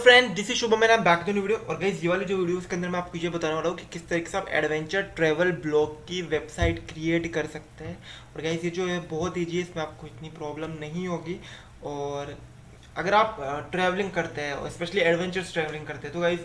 Friend, this is Shubham, मेरा back to new video. और guys, ये वाली जो वीडियो के अंदर मैं आपको ये बताने वाला हूँ कि किस तरीके से आप एडवेंचर ट्रैवल ब्लॉग की वेबसाइट क्रिएट कर सकते हैं। और गाइस, ये जो है बहुत ईजी है, इसमें आपको इतनी प्रॉब्लम नहीं होगी। और अगर आप ट्रैवलिंग करते हैं और स्पेशली एडवेंचर्स ट्रैवलिंग करते हैं तो गाइस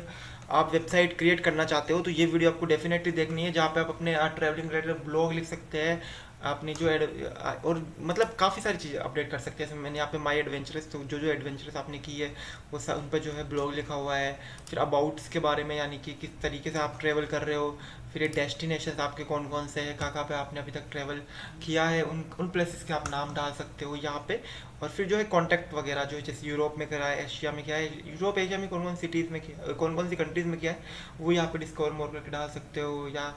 आप वेबसाइट क्रिएट करना चाहते हो तो ये वीडियो आपको डेफिनेटली देखनी है, जहाँ पे आप अपने ट्रैवलिंग रिलेटेड ब्लॉग लिख सकते हैं। आपने जो और मतलब काफ़ी सारी चीज़ें अपडेट कर सकते हैं। जैसे मैंने यहाँ पे माई एडवेंचरस, तो जो जो एडवेंचरस आपने की है वो उन पर जो है ब्लॉग लिखा हुआ है। फिर अबाउट्स के बारे में, यानी कि किस तरीके से आप ट्रैवल कर रहे हो। फिर ये डेस्टिनेशन आपके कौन कौन से हैं, कहाँ कहाँ पे आपने अभी तक ट्रैवल किया है, उन प्लेसेस के आप नाम डाल सकते हो यहाँ पे। और फिर जो है कॉन्टैक्ट वगैरह, जो जैसे यूरोप में करा है, एशिया में क्या है, यूरोप एशिया में कौन कौन सिटीज़ में किया, कौन कौन सी कंट्रीज़ में किया है, वो यहाँ पे डिस्कवर मोर करके डाल सकते हो। या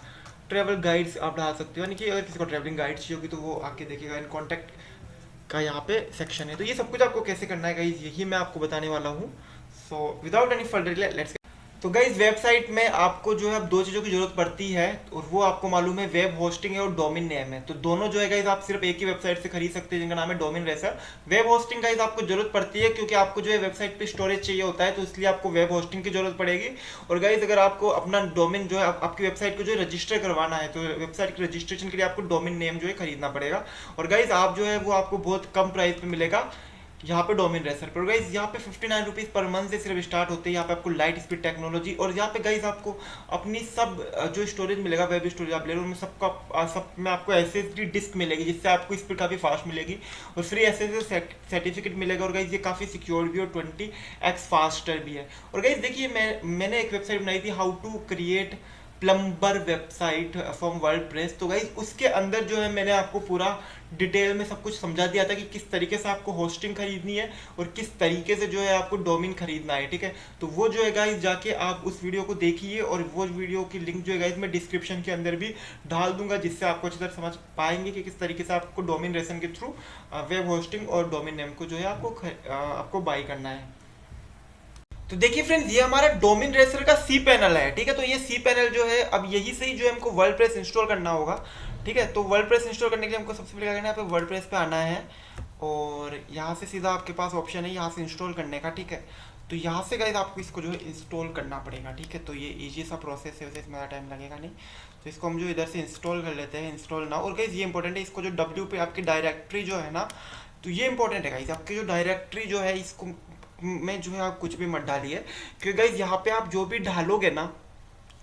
ट्रैवल गाइड्स आप डाल सकते हो, यानी कि अगर किसी को ट्रैवलिंग गाइड चाहिए होगी तो वो आके देखेगा। इन कॉन्टैक्ट का यहाँ पे सेक्शन है। तो ये सब कुछ आपको कैसे करना है गाइज, यही मैं आपको बताने वाला हूँ। So without any further delay, let's. तो गाइज, वेबसाइट में आपको जो है अब दो चीज़ों की जरूरत पड़ती है, और वो आपको मालूम है, वेब होस्टिंग है और डोमेन नेम है। तो दोनों जो है गाइज आप सिर्फ एक ही वेबसाइट से खरीद सकते हैं, जिनका नाम है domain racer. Web hosting guys आपको जरूरत पड़ती है क्योंकि आपको जो है वेबसाइट पे स्टोरेज चाहिए होता है, तो इसलिए आपको वेब होस्टिंग की जरूरत पड़ेगी। और गाइज, अगर आपको अपना डोमेन जो है आपकी वेबसाइट को जो है रजिस्टर करवाना है, तो वेबसाइट के रजिस्ट्रेशन के लिए आपको डोमेन नेम जो है खरीदना पड़ेगा। और गाइज आप जो है वो आपको बहुत कम प्राइस पे मिलेगा यहाँ पे डोमेन रेसर पर। गाइज यहाँ पे 59 रुपीज़ पर मंथ से सिर्फ स्टार्ट होते हैं। यहाँ पे आपको लाइट स्पीड टेक्नोलॉजी, और यहाँ पे गाइज आपको अपनी सब जो स्टोरेज मिलेगा, वेब स्टोरेज आप ले रहे हो, उनमें सबका सब में आपको एसएसडी डिस्क मिलेगी, जिससे आपको स्पीड काफ़ी फास्ट मिलेगी। और फ्री एसएसडी सर्टिफिकेट मिलेगा। और गाइज ये काफ़ी सिक्योर भी और 20x फास्टर भी है। और गाइज देखिए, मैंने एक वेबसाइट बनाई थी, how to create plumber website from WordPress. तो गाइज उसके अंदर जो है मैंने आपको पूरा डिटेल में सब कुछ समझा दिया था कि किस तरीके से आपको होस्टिंग खरीदनी है और किस तरीके से जो है आपको डोमेन खरीदना है, ठीक है। तो वो जो है गाइज जाके आप उस वीडियो को देखिए, और वो वीडियो की लिंक जो है गाइज मैं डिस्क्रिप्शन के अंदर भी डाल दूंगा, जिससे आपको अच्छी तरह समझ पाएंगे कि किस तरीके से आपको डोमेन रेसन के थ्रू वेब होस्टिंग और डोमेन नेम को जो है आपको बाई करना है। तो देखिए फ्रेंड्स, ये हमारा डोमेन रेसर का सी पैनल है, ठीक है। तो ये सी पैनल जो है, अब यही से ही जो है हमको वर्डप्रेस इंस्टॉल करना होगा, ठीक है। तो वर्डप्रेस इंस्टॉल करने के लिए हमको सबसे पहले क्या करना है, यहाँ पे वर्डप्रेस पे आना है, और यहाँ से सीधा आपके पास ऑप्शन है यहाँ से इंस्टॉल करने का, ठीक है। तो यहाँ से गाइस आपको इसको जो है इंस्टॉल करना पड़ेगा, ठीक है। तो ये इजी सा प्रोसेस है, वैसे इसमें टाइम लगेगा नहीं। तो इसको हम जो इधर से इंस्टॉल कर लेते हैं, इंस्टॉल ना। और गाइस ये इंपॉर्टेंट है, इसको जो डब्ल्यू पे आपकी डायरेक्टरी जो है ना, तो ये इंपॉर्टेंट है गाइस, आपकी जो डायरेक्टरी जो है इसको में जो है आप कुछ भी मत डालिए, क्योंकि गाइज यहाँ पे आप जो भी डालोगे ना,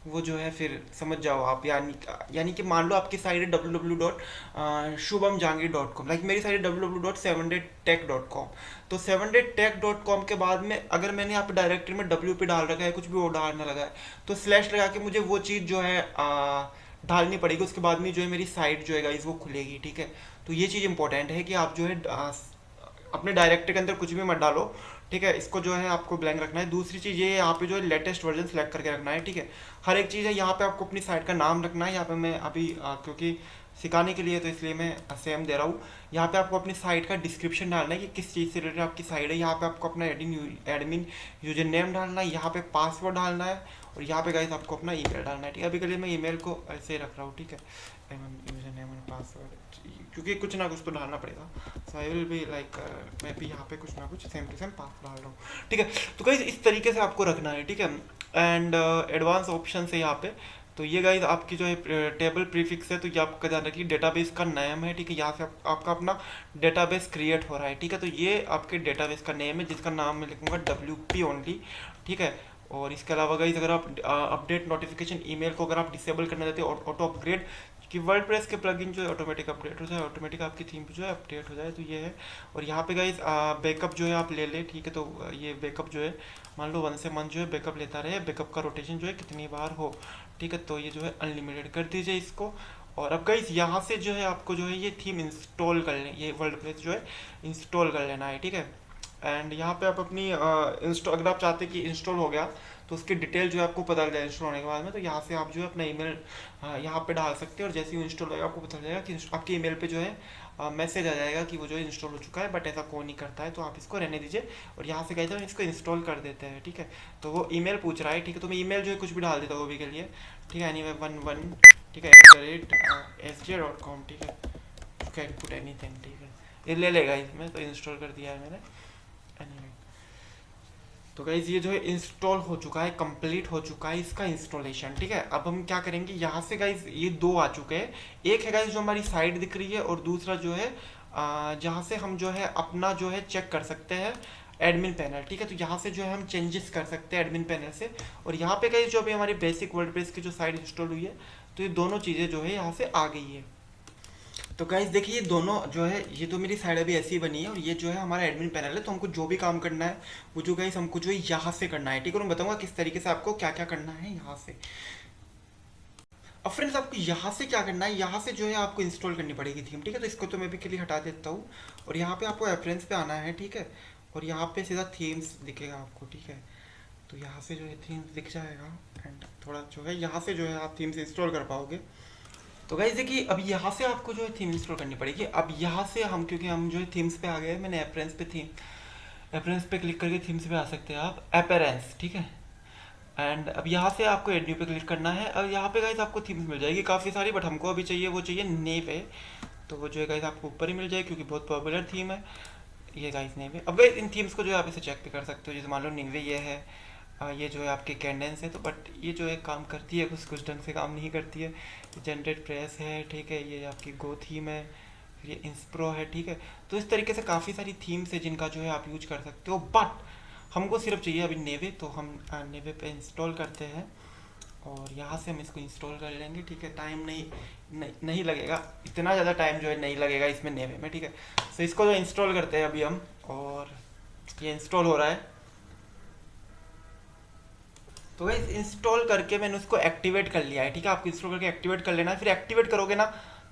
वो जो है फिर समझ जाओ आप, यानी कि मान लो आपकी साइट है www.shubhamjahangir.com, लाइक मेरी साइट है www.7daytech.com। तो 7daytech.com के बाद में अगर मैंने यहाँ पे डायरेक्टरी में डब्ल्यू पे डाल रखा है, कुछ भी वो डालने लगा है, तो स्लैश लगा के मुझे वो चीज़ जो है डालनी पड़ेगी। उसके बाद में जो है मेरी साइट जो है गाइज वो खुलेगी, ठीक है। तो ये चीज़ इंपॉर्टेंट है कि आप जो है अपने डायरेक्टरी के अंदर कुछ भी मत डालो, ठीक है। इसको जो है आपको ब्लैंक रखना है। दूसरी चीज़ ये, यहाँ पे जो है लेटेस्ट वर्जन सेलेक्ट करके रखना है, ठीक है। हर एक चीज़ है यहाँ पे आपको अपनी साइट का नाम रखना है। यहाँ पे मैं अभी क्योंकि सिखाने के लिए तो इसलिए मैं सेम दे रहा हूँ। यहाँ पे आपको अपनी साइट का डिस्क्रिप्शन डालना है कि किस चीज़ से रिलेटेड आपकी साइट है। यहाँ पे आपको अपना एडमिन यूजर नेम डालना है, यहाँ पे पासवर्ड डालना है, और यहाँ पे गाइस आपको अपना ईमेल डालना है, ठीक है। अभी के लिए मैं ईमेल को ऐसे ही रख रहा हूँ, ठीक है, यूजर नेम एंड पासवर्ड, क्योंकि कुछ ना कुछ तो डालना पड़ेगा। सो आई विल बी लाइक, मैं भी यहाँ पे कुछ ना कुछ सेम टू सेम पास डाल रहा हूँ, ठीक है। तो गाइस इस तरीके से आपको रखना है, ठीक है। एंड एडवांस ऑप्शन है यहाँ पे। तो ये गाइज आपकी जो है टेबल प्रीफिक्स है, तो ये आपका ध्यान रखिए, डेटाबेस का नेम है, ठीक है। यहाँ से आपका अपना डेटाबेस क्रिएट हो रहा है, ठीक है। तो ये आपके डेटाबेस का नेम है, जिसका नाम मैं लिखूंगा WP ओनली, ठीक है। और इसके अलावा गाइज अगर आप अपडेट नोटिफिकेशन ईमेल को अगर आप डिसेबल करना चाहते हो, ऑटो अपग्रेड, कि वर्डप्रेस के प्लगइन जो है ऑटोमेटिक अपडेट हो जाए, ऑटोमेटिक आपकी थीम जो है अपडेट हो जाए, तो ये है। और यहाँ पे गाइज बैकअप जो है आप ले ले, ठीक है। तो ये बैकअप जो है मान लो 1 से मंथ जो है बैकअप लेता रहे, बैकअप का रोटेशन जो है कितनी बार हो, ठीक है। तो ये जो है अनलिमिटेड कर दीजिए इसको। और अब गाइज यहाँ से जो है आपको जो है ये थीम इंस्टॉल कर लें, ये वर्डप्रेस जो है इंस्टॉल कर लेना है, ठीक है। एंड यहाँ पे आप अपनी इंस्टॉल, अगर आप चाहते हैं कि इंस्टॉल हो गया तो उसकी डिटेल जो है आपको पता चल जाए इंस्टॉल होने के बाद में, तो यहाँ से आप जो है अपना ईमेल यहाँ पे डाल सकते हैं, और जैसे ही इंस्टॉल होगा आपको पता चल जाएगा कि आपके ईमेल पे जो है मैसेज आ जाएगा कि वो जो है इंस्टॉल हो चुका है। बट ऐसा कौन नहीं करता है, तो आप इसको रहने दीजिए। और यहाँ से कहते हैं इसको इंस्टॉल कर देते हैं, ठीक है। तो वो ईमेल पूछ रहा है, ठीक है। तो मैं ईमेल जो है कुछ भी डाल देता हूँ अभी के लिए, ठीक है, anyway11, ठीक है, @sj.com, ठीक है। यू कैन पुट एनीथिंग, ठीक है। ये ले लेगा इसमें, तो इंस्टॉल कर दिया है मैंने। anyway तो गाइज ये जो है इंस्टॉल हो चुका है, कंप्लीट हो चुका है इसका इंस्टॉलेशन, ठीक है। अब हम क्या करेंगे, यहाँ से गाइज ये दो आ चुके हैं। एक है गाइज जो हमारी साइट दिख रही है, और दूसरा जो है जहाँ से हम जो है अपना जो है चेक कर सकते हैं एडमिन पैनल, ठीक है। तो यहाँ से जो है हम चेंजेस कर सकते हैं एडमिन पैनल से। और यहाँ पे गाइज जो अभी हमारी बेसिक वर्डप्रेस की जो साइट इंस्टॉल हुई है, तो ये दोनों चीज़ें जो है यहाँ से आ गई है। तो गाइज देखिए ये दोनों जो है, ये तो मेरी साइड अभी ऐसी ही बनी है, और ये जो है हमारा एडमिन पैनल है। तो हमको जो भी काम करना है वो जो गाइज हमको जो है यहाँ से करना है, ठीक है। और मैं बताऊंगा किस तरीके से आपको क्या क्या करना है यहाँ से। अब फ्रेंड्स आपको यहाँ से क्या करना है, यहाँ से जो है आपको इंस्टॉल करनी पड़ेगी थीम, ठीक है। तो इसको तो मैं भी के लिए हटा देता हूँ, और यहाँ पे आपको रेफरेंस पे आना है, ठीक है। और यहाँ पे सीधा थीम्स दिखेगा आपको, ठीक है। तो यहाँ से जो है थीम्स दिख जाएगा, एंड थोड़ा जो है यहाँ से जो है आप थीम्स इंस्टॉल कर पाओगे। तो गाइज देखिए अब यहाँ से आपको जो है थीम इंस्टॉल करनी पड़ेगी। अब यहाँ से हम, क्योंकि हम जो है थीम्स पे आ गए, मैंने अपरेंस पे थीम, अपरेंस पे क्लिक करके थीम्स पे आ सकते हैं आप, अपरेंस, ठीक है। एंड अब यहाँ से आपको एड न्यू पे क्लिक करना है। और यहाँ पे गाइज आपको थीम्स मिल जाएगी काफ़ी सारी, बट हमको अभी चाहिए वो चाहिए नेव है। तो वो जो है गाइज आपको ऊपर ही मिल जाएगी, क्योंकि बहुत पॉपुलर थीम है ये गाइज नेव है। अब गाइज इन थीम्स को जो है आप इसे चेक भी कर सकते हो, जैसे मान लो नेवे ये है, ये जो है आपके कैंडेंस है। तो बट ये जो है काम करती है, कुछ ढंग से काम नहीं करती है। जनरेट प्रेस है, ठीक है, ये आपकी गो थीम है, फिर ये इंस्प्रो है, ठीक है। तो इस तरीके से काफ़ी सारी थीम्स है जिनका जो है आप यूज कर सकते हो, बट हमको सिर्फ चाहिए अभी नेवे। तो हम नेवे पे इंस्टॉल करते हैं, और यहाँ से हम इसको इंस्टॉल कर लेंगे, ठीक है। टाइम नहीं लगेगा, इतना ज़्यादा टाइम जो है नहीं लगेगा इसमें नेवे में, ठीक है। तो इसको जो इंस्टॉल करते हैं अभी हम, और ये इंस्टॉल हो रहा है। तो गाइस इंस्टॉल करके मैंने उसको एक्टिवेट कर लिया है, ठीक है। आपको इंस्टॉल करके एक्टिवेट कर लेना है। फिर एक्टिवेट करोगे ना,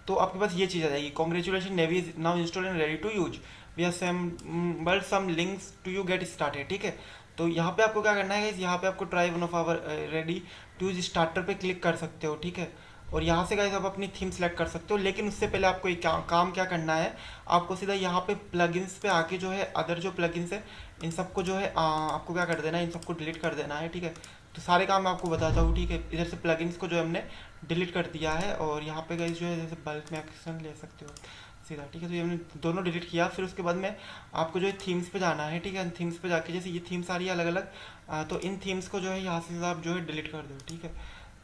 तो आपके पास ये चीज़ आ जाएगी, congratulation Neve is now install and ready to use, we have some links to you get started, ठीक है। तो यहाँ पे आपको क्या करना है गाइस, यहाँ पे आपको try one of our ready to use starter पे क्लिक कर सकते हो, ठीक है। और यहाँ से गाइस आप अपनी थीम सेलेक्ट कर सकते हो, लेकिन उससे पहले आपको एक काम क्या करना है, आपको सीधा यहाँ पे प्लगइन्स पे आके जो है अदर जो प्लगइन्स है इन सबको जो है आपको क्या कर देना है, इन सबको डिलीट कर देना है, ठीक है। तो सारे काम मैं आपको बताता हूँ, ठीक है। इधर से प्लगइन्स को जो हमने डिलीट कर दिया है, और यहाँ पे गाइस जो है जैसे बल्क में एक्शन ले सकते हो सीधा, ठीक है। तो ये हमने दोनों डिलीट किया। फिर उसके बाद में आपको जो है थीम्स पे जाना है, ठीक है। थीम्स पे जाके जैसे ये थीम्स आ रही है अलग अलग, तो इन थीम्स को जो है यहाँ से आप जो है डिलीट कर दो, ठीक है।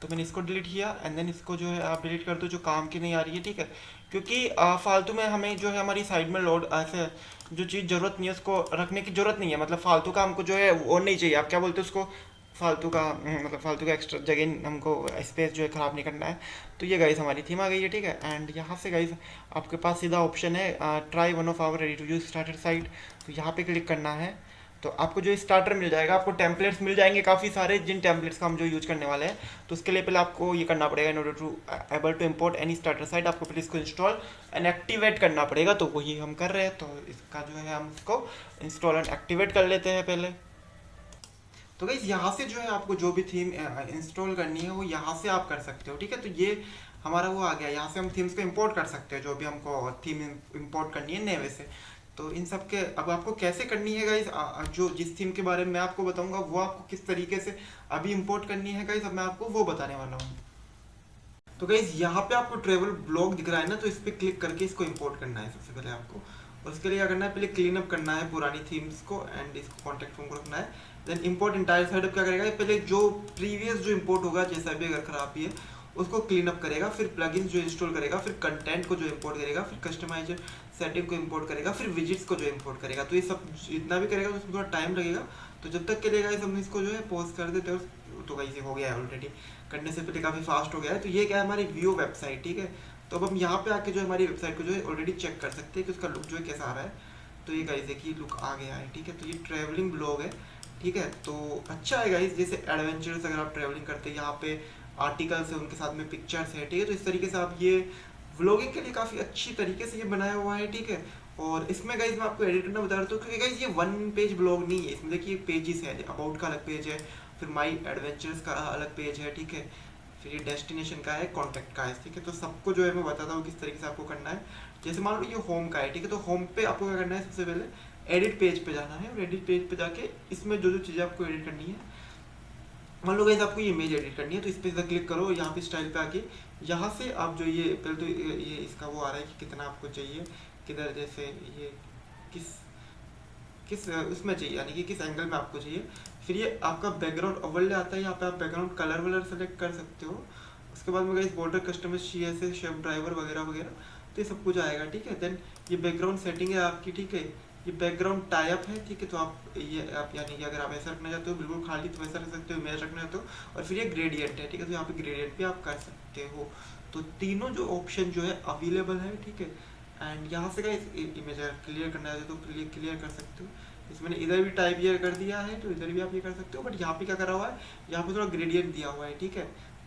तो मैंने इसको डिलीट किया, एंड देन इसको जो है आप डिलीट कर दो जो काम की नहीं आ रही है, ठीक है। क्योंकि फालतू में हमें जो है हमारी साइड में लोड ऐसे जो चीज़ ज़रूरत नहीं है उसको रखने की ज़रूरत नहीं है, मतलब फालतू का हमको जो है वो नहीं चाहिए। आप क्या बोलते हो उसको, फालतू का मतलब फालतू का एक्स्ट्रा जगह हमको स्पेस जो है ख़राब नहीं करना है। तो ये गाइस हमारी थीम आ गई है, ठीक है। एंड यहाँ से गाइस आपके पास सीधा ऑप्शन है try one of our ready to use starter site. तो यहाँ पे क्लिक करना है, तो आपको जो स्टार्टर मिल जाएगा, आपको टेम्पलेट्स मिल जाएंगे काफ़ी सारे, जिन टेम्पलेट्स का हम जो यूज करने वाले हैं। तो उसके लिए पहले आपको ये करना पड़ेगा, in order to able to import any starter site, आपको पहले इसको इंस्टॉल एंड एक्टिवेट करना पड़ेगा। तो वही हम कर रहे हैं। तो इसका जो है हम इसको इंस्टॉल एंड एक्टिवेट कर लेते हैं पहले। तो गाइस यहाँ से जो है आपको जो भी थीम इंस्टॉल करनी है वो यहाँ से आप कर सकते हो, ठीक है। तो ये हमारा वो आ गया, यहाँ से हम थीम्स को इंपोर्ट कर सकते हैं, जो भी हमको थीम इंपोर्ट करनी है नेवे से। तो इन सब के अब आपको कैसे करनी है गाइस, जो जिस थीम के बारे में मैं आपको बताऊंगा वो आपको किस तरीके से अभी इंपोर्ट करनी है गाइस, अब मैं आपको वो बताने वाला हूँ। तो गाइस यहाँ पे आपको ट्रेवल ब्लॉग दिख रहा है ना, तो इस पर क्लिक करके इसको इंपोर्ट करना है सबसे पहले आपको। और उसके लिए क्या करना है, पहले क्लीन अप करना है पुरानी थीम्स को, एंड इसको कॉन्टेक्ट फॉर्म को रखना है। देन इंपोर्ट इंटायर साइड क्या करेगा, पहले जो प्रीवियस जो इंपोर्ट होगा जैसा भी अगर खराब भी है उसको क्लीन अप करेगा, फिर प्लगइन्स जो इंस्टॉल करेगा, फिर कंटेंट को जो इंपोर्ट करेगा, फिर कस्टमाइजर सेटिंग को इंपोर्ट करेगा, फिर विजिट्स को जो इंपोर्ट करेगा। तो ये सब इतना भी करेगा तो उसमें थोड़ा टाइम लगेगा। तो जब तक के लिए गाइस हम इसको जो है पॉज कर देते हैं। तो गाइस ये हो गया है ऑलरेडी, करने से पहले काफ़ी फास्ट हो गया है। तो ये क्या है, हमारी व्यू वेबसाइट, ठीक है। तो अब हम यहाँ पे आके जो हमारी वेबसाइट को जो है ऑलरेडी चेक कर सकते हैं कि उसका लुक जो है कैसा आ रहा है। तो ये गाइस देखिए लुक आ गया है, ठीक है। तो ये ट्रैवलिंग ब्लॉग है, ठीक है। तो अच्छा है गाइस, जैसे एडवेंचर्स अगर आप ट्रैवलिंग करते हैं, यहाँ पे आर्टिकल्स है उनके साथ में पिक्चर्स है, ठीक है। तो इस तरीके से आप ये व्लॉगिंग के लिए काफ़ी अच्छी तरीके से ये बनाया हुआ है, ठीक है। और इसमें गाइस मैं आपको एडिट करना बता रहा हूँ, क्योंकि गाइस ये वन पेज ब्लॉग नहीं है, इसमें देखिए पेजेस है, अबाउट का अलग पेज है, फिर माई एडवेंचर्स का अलग पेज है, ठीक है। फिर ये डेस्टिनेशन का है, कॉन्टैक्ट का है, ठीक है। तो सबको जो है मैं बताता हूँ किस तरीके से आपको करना है। जैसे मान लो ये होम का है, ठीक है। तो होम पे आपको क्या करना है, सबसे पहले एडिट पेज पे जाना है, और एडिट पेज पे जाके इसमें जो जो चीज़ें आपको एडिट करनी है, मान लो गाइस आपको ये इमेज एडिट करनी है, तो इस पे सीधा क्लिक करो, यहाँ पे स्टाइल पे आके यहाँ से आप जो ये पहले तो ये इसका वो आ रहा है कि कितना आपको चाहिए, किधर जैसे ये किस किस उसमें चाहिए, यानी कि किस एंगल में आपको चाहिए। फिर ये आपका बैकग्राउंड ओवरले आता है, यहाँ पे आप बैकग्राउंड कलर वलर सेलेक्ट कर सकते हो। उसके बाद में guys border customise CSS shape driver वगैरह वगैरह, तो ये सब कुछ आएगा, ठीक है। देन ये बैकग्राउंड सेटिंग है आपकी, ठीक है। ये बैकग्राउंड टाइप है, ठीक है। तो आप यानी कि अगर आप ऐसा रखना चाहते हो बिल्कुल खाली तो वैसा रख सकते हो, इमेज रखना चाहते हो। और फिर ये ग्रेडियंट है, ठीक है। तो यहाँ पे ग्रेडियंट भी आप कर सकते हो। तो तीनों जो ऑप्शन जो है अवेलेबल है, ठीक है। एंड यहाँ से गाइस इमेज क्लियर करना है तो क्लियर कर सकते हो। इसमें इधर भी टाइप ये कर दिया है तो इधर भी आप ये कर सकते हो, बट यहाँ पे क्या करा हुआ है, यहाँ पे थोड़ा ग्रेडियंट दिया हुआ है, ठीक है।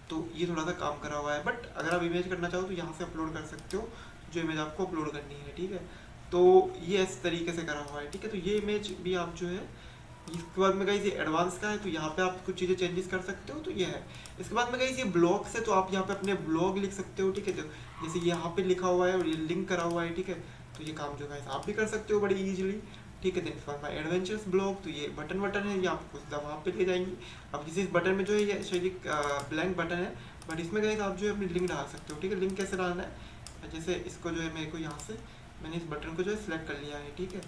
तो ये थोड़ा सा काम करा हुआ है, बट अगर आप इमेज करना चाहो तो यहाँ से अपलोड कर सकते हो जो इमेज आपको अपलोड करनी है, ठीक है। तो ये इस तरीके से करा हुआ है, ठीक है। तो ये इमेज भी आप जो है, इसके बाद में गाइस ये एडवांस का है, तो यहाँ पे आप कुछ चीज़ें चेंजेस कर सकते हो, तो ये है। इसके बाद में गाइस ये ब्लॉग से, तो आप यहाँ पे अपने ब्लॉग लिख सकते हो, ठीक है। जैसे यहाँ पे लिखा हुआ है और ये लिंक करा हुआ है, ठीक है। तो ये काम जो गाइस आप भी कर सकते हो बड़ी इजीली, ठीक है। देन इसके बाद एडवेंचर्स ब्लॉग, तो ये बटन है, ये आपको सीधा वहाँ पे ले जाएंगे। अब किसी बटन में जो है ये शायद ब्लैंक बटन है, बट इसमें गाइस आप जो है अपनी लिंक डाल सकते हो, ठीक है। लिंक कैसे डालना है, जैसे इसको जो है मेरे को यहाँ से मैंने इस बटन को जो है सिलेक्ट कर लिया है, ठीक है।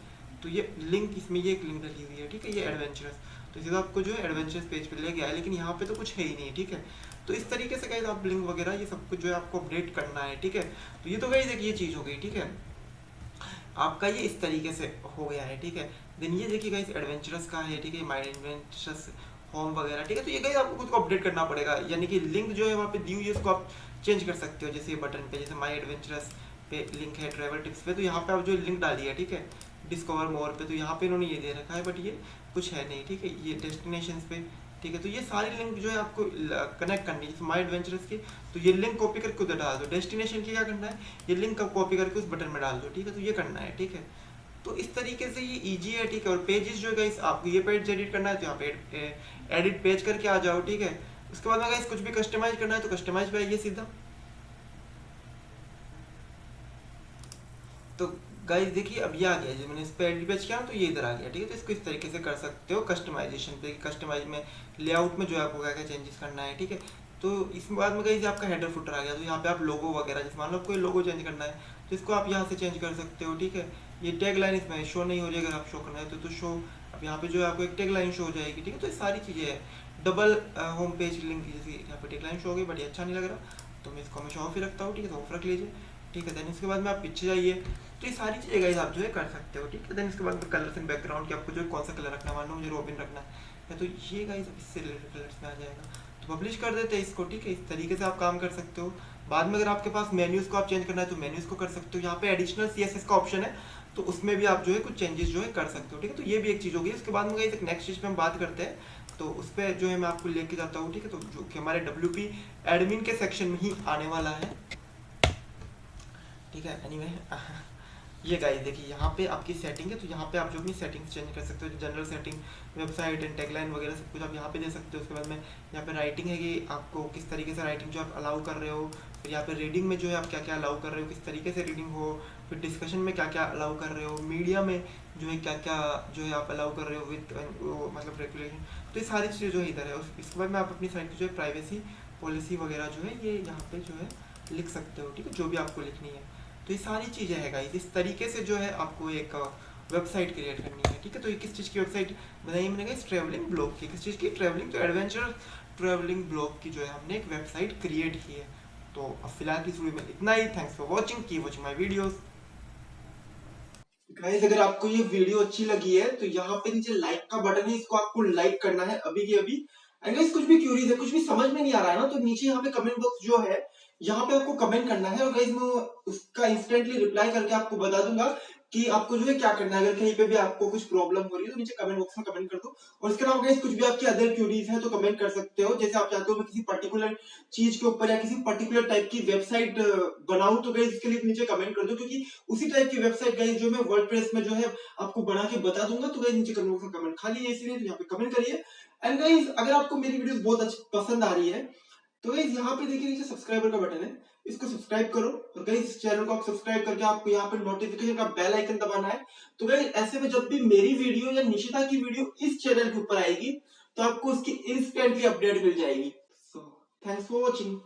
तो ये लिंक, इसमें ये एक लिंक डली हुई है, ठीक है। ये एडवेंचरस, तो सीधा आपको जो है एडवेंचरस पेज पे ले गया है, लेकिन यहाँ पे तो कुछ है ही नहीं, ठीक है। तो इस तरीके से गाइस आप लिंक वगैरह ये सब कुछ जो है आपको अपडेट करना है, ठीक है। तो ये तो गाइस एक ये चीज़ हो गई, ठीक है। आपका ये इस तरीके से हो गया है, ठीक है। देन ये देखिए गाइस एडवेंचरस का है, ठीक है। माई एडवेंचरस होम वगैरह, ठीक है। तो ये गाइस आपको खुद को अपडेट करना पड़ेगा, यानी कि लिंक जो है वहाँ पे दी हुई है उसको आप चेंज कर सकते हो। जैसे ये बटन पे, जैसे माई एडवेंचरस पे लिंक है ट्रैवल टिप्स पे, तो यहाँ पे आप जो लिंक डाली है, ठीक है। डिस्कवर मोर पे, तो यहाँ पे इन्होंने ये दे रखा है, बट ये कुछ है नहीं, ठीक है। ये डेस्टिनेशन पे, ठीक है। तो ये सारी लिंक जो है आपको कनेक्ट करनी है, जैसे माई एडवेंचरस की, तो ये लिंक कॉपी करके उधर डाल दो। डेस्टिनेशन की क्या करना है, ये लिंक कॉपी करके उस बटन में डाल दो, ठीक है। तो ये करना है, ठीक है। तो इस तरीके से ये इजी है, ठीक है। और पेजेस जो है गाइस आपको ये पेज एडिट करना है तो यहाँ पे एडिट पेज करके आ जाओ, ठीक है। उसके बाद में गाइस कुछ भी कस्टमाइज करना है तो कस्टमाइज पे आइए सीधा। तो गाइस देखिए अब ये आ गया, जब मैंने इस पर एडिट पेज किया तो ये इधर आ गया, ठीक है। तो इसको इस तरीके से कर सकते हो कस्टमाइजेशन पे, कस्टमाइज में लेआउट में जो है आपको क्या क्या चेंजेस करना है, ठीक है। तो इसके बाद में गाइस आपका हेडर फुटर आ गया, तो यहाँ पे आप लोगो वगैरह, जैसे मान लो कोई लोगो चेंज करना है तो इसको आप यहाँ से चेंज कर सकते हो, ठीक है। ये टैग लाइन इसमें शो नहीं हो रही, अगर आप शो करना है तो शो, अब यहाँ पे जो है आपको एक टैग लाइन शो हो जाएगी, ठीक है। तो ये सारी चीज़ें हैं। डबल होम पेज लिंक, जैसे यहाँ पे टैग लाइन शो हो गई, बट ये अच्छा नहीं लग रहा, तो मैं इसको हमेशा ऑफ ही रखता हूँ, ठीक है। तो ऑफ रख लीजिए, ठीक है। देन इसके बाद में आप पीछे जाइए, तो ये सारी चीज़ें गाइस आप जो है कर सकते हो, ठीक है। देन इसके बाद कलर्स एंड बैकग्राउंड की आपको जो है कौन सा कलर रखना है, मान लो मुझे रॉबिन रखना है, तो ये गाइस इससे रिलेटेड कलर्स में आ जाएगा, तो पब्लिश कर देते हैं इसको, ठीक है। इस तरीके से आप काम कर सकते हो। बाद में अगर आपके पास मेन्यूज़ को आप चेंज करना है तो मेन्यूज़ को कर सकते हो। यहाँ पे एडिशनल CSS का ऑप्शन है, तो उसमें भी आप जो है कुछ चेंजेस जो है कर सकते हो, ठीक है। तो ये भी एक चीज़ होगी। उसके बाद में गाइस एक नेक्स्ट चीज़ पे हम बात करते हैं, तो उस पर जो है मैं आपको लेके जाता हूँ, ठीक है। तो जो कि हमारे WP एडमिन के सेक्शन में ही आने वाला है, ठीक है। एनीवे ये गाइस देखिए यहाँ पे आपकी सेटिंग है, तो यहाँ पे आप जो अपनी सेटिंग्स चेंज कर सकते हो, general setting, website and tagline वगैरह सब कुछ आप यहाँ पे दे सकते हो। उसके बाद में यहाँ पे राइटिंग है कि आपको किस तरीके से राइटिंग जो आप अलाउ कर रहे हो, फिर यहाँ पे रीडिंग में जो है आप क्या क्या अलाउ कर रहे हो, किस तरीके से रीडिंग हो, फिर डिस्कशन में क्या क्या अलाउ कर रहे हो, मीडिया में जो है क्या क्या जो है आप अलाउ कर रहे हो विद मतलब रेगुलेशन। तो ये सारी चीज़ें जो है इधर है। इसके बाद में आप अपनी साइट की जो है प्राइवेसी पॉलिसी वगैरह जो है ये यहाँ पे जो है लिख सकते हो, ठीक है, जो भी आपको लिखनी है। तो ये सारी चीज़ें हैं गाइस, इस तरीके से जो है आपको एक वेबसाइट क्रिएट करनी है, ठीक है। तो ये किस चीज़ की वेबसाइट बनाई मैंने गाइस, ट्रैवलिंग ब्लॉग की। किस चीज़ की, ट्रैवलिंग, तो एडवेंचर ट्रैवलिंग ब्लॉग की जो है हमने एक वेबसाइट क्रिएट की है। तो अब फिलहाल की वीडियो में इतना ही। Thanks for watching, keep watching my videos. Guys अगर आपको ये वीडियो अच्छी लगी है तो यहाँ पे नीचे लाइक का बटन है, इसको आपको लाइक करना है अभी के अभी। एंड गाइस कुछ भी क्यूरीज है, कुछ भी समझ में नहीं आ रहा है ना, तो नीचे यहाँ पे कमेंट बॉक्स जो है यहाँ पे आपको कमेंट करना है, और गाइस मैं उसका इंस्टेंटली रिप्लाई करके आपको बता दूंगा कि आपको जो है क्या करना है। अगर कहीं पे भी आपको कुछ प्रॉब्लम हो रही है तो नीचे कमेंट बॉक्स में कमेंट कर दो। और इसके अलावा गाइस कुछ भी आपकी अदर क्यूरीज है तो कमेंट कर सकते हो, जैसे आप चाहते हो मैं किसी पर्टिकुलर चीज के ऊपर या किसी पर्टिकुलर टाइप की वेबसाइट बनाऊं, तो गाइस इसके लिए नीचे कमेंट कर दो, क्योंकि उसी टाइप की वेबसाइट गाइस जो मैं वर्डप्रेस में जो है आपको बना के बता दूंगा। तो गाइस नीचे कमेंट बॉक्स में कमेंट खाली है, इसलिए तो यहाँ पे कमेंट करिए। एंड गाइस अगर आपको मेरी वीडियोस बहुत अच्छी पसंद आ रही है तो गाइस यहाँ पे देखिए नीचे सब्सक्राइबर का बटन है, इसको सब्सक्राइब करो। और गाइस इस चैनल को आप सब्सक्राइब करके आपको यहाँ पे नोटिफिकेशन का बेल आइकन दबाना है। तो गाइस ऐसे में जब भी मेरी वीडियो या निशिता की वीडियो इस चैनल के ऊपर आएगी तो आपको उसकी इंस्टेंटली अपडेट मिल जाएगी। So thanks for watching.